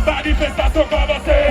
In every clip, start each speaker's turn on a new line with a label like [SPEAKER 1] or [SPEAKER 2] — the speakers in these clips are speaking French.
[SPEAKER 1] Manifestation commencée.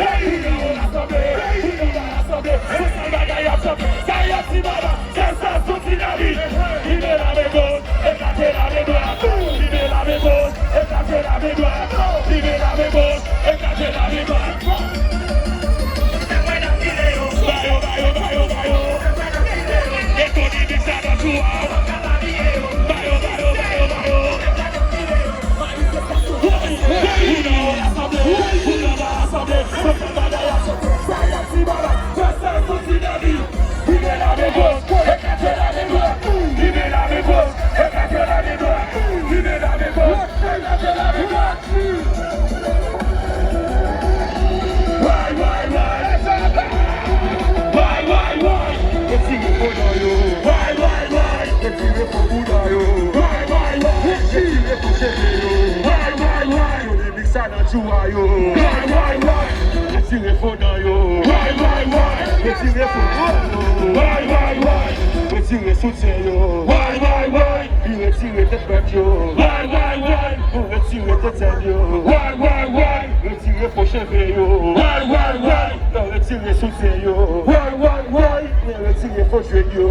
[SPEAKER 1] Retirez soutien yo, retirez tête bête yo, retirez tête saine yo, retirez faux cheveux yo, retirez soutien yo, retirez faux jouet yo,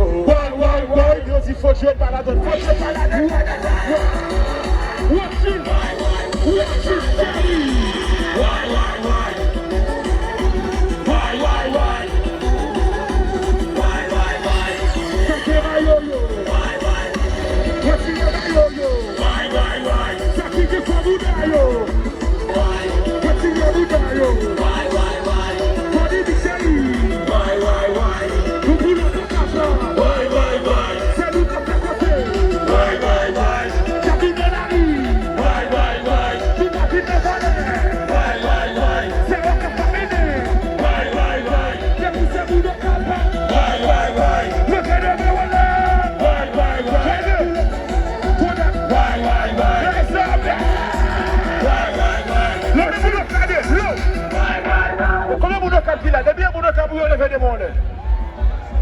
[SPEAKER 1] yo dit faux jouet par la donne, faux jouet par la donne.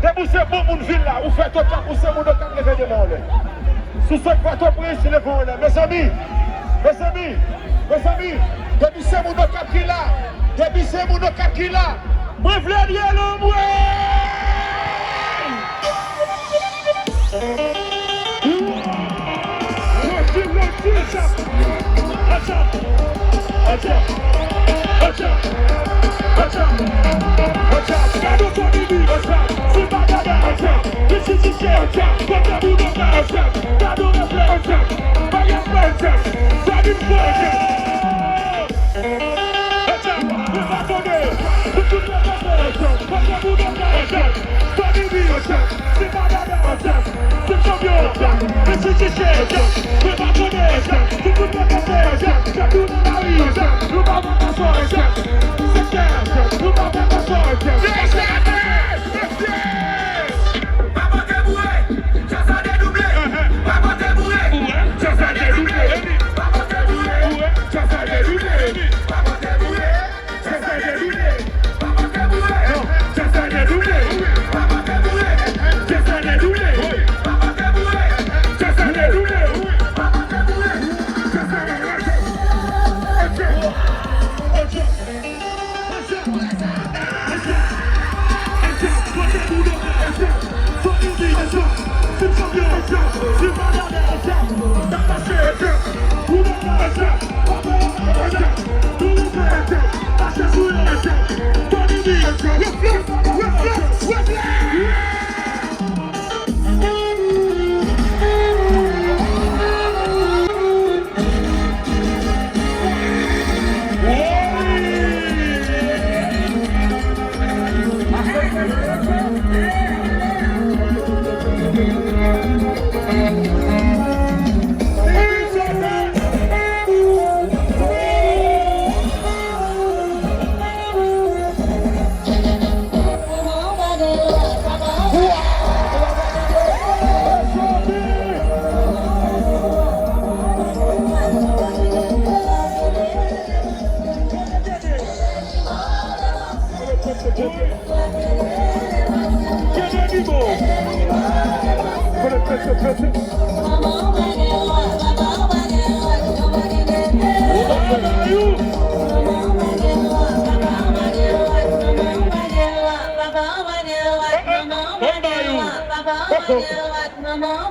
[SPEAKER 1] Déboussez bon moun ville là, ou faites autant pour ce monde qui lever des mondes. Sous ce bateau prise, les fonds là. Mes amis, déboussez mon cap qui là, déboussez mon cap qui là. Moi je veux dire l'homme. Yes,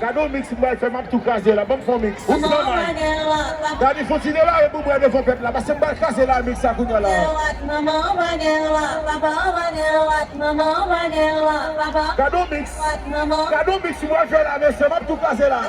[SPEAKER 1] Gado mix moi fait m'a tout caser là, bonne fond mix. Gadi faut tirer là et pour moi de fond peuple là parce que m'a caser là mix ça kounya là. Gado mix moi fait là mais c'est m'a tout caser là.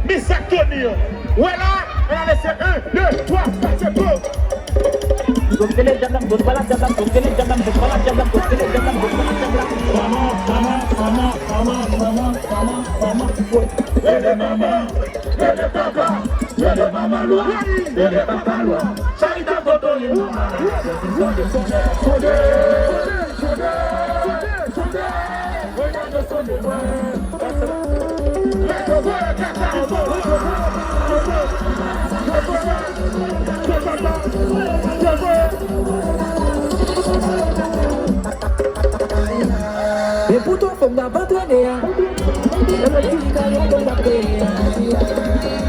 [SPEAKER 1] Misactonio. Voilà, on a laissé 1, 2, 3, 4, c'est beau.
[SPEAKER 2] Les boutons font ma bataille, la musique a l'air de ma paix.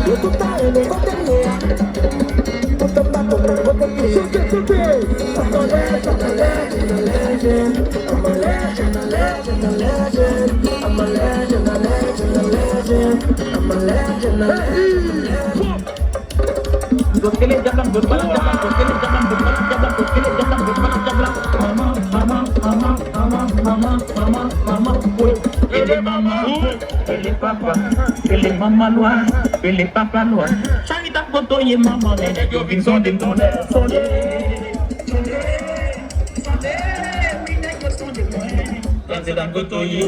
[SPEAKER 2] Le tout a un écoutez, tout a pas comme un écoutez. I'm a legend, I'm a legend, I'm a legend, I'm a legend, I'm a legend, I'm a legend, I'm a legend, I'm a legend. Gokele jablam, gokele jablam, gokele jablam, gokele jablam, gokele jablam, gokele jablam. Mama, elle est maman, elle est papa, elle est maman loin, elle est papa loin. Chanita photo ye maman, elle est gobin son de mon air, son de. Quand c'est dans photo ye.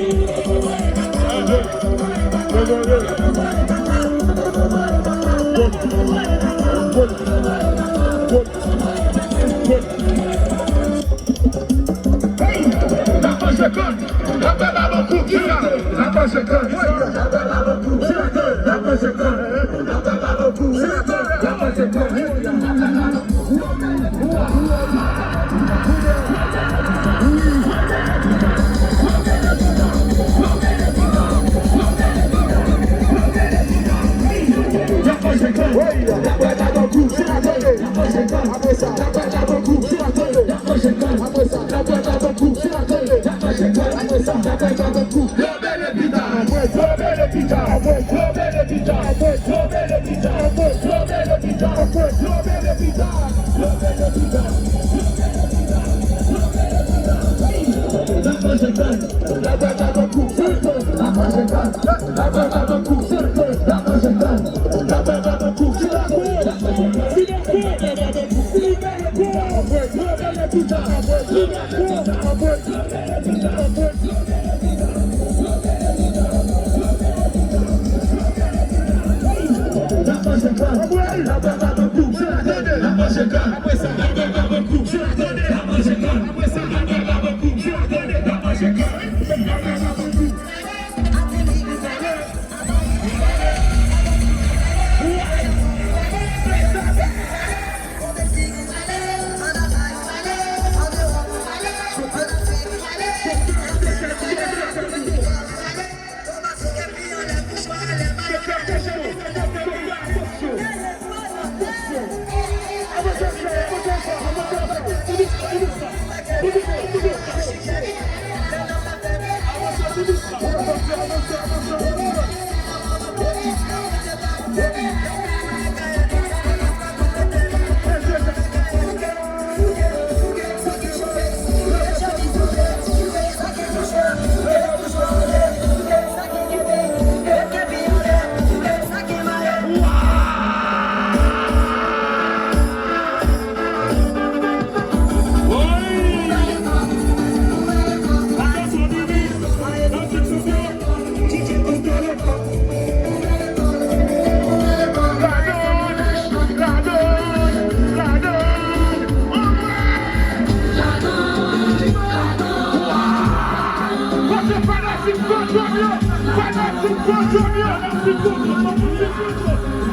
[SPEAKER 1] c'est quoi,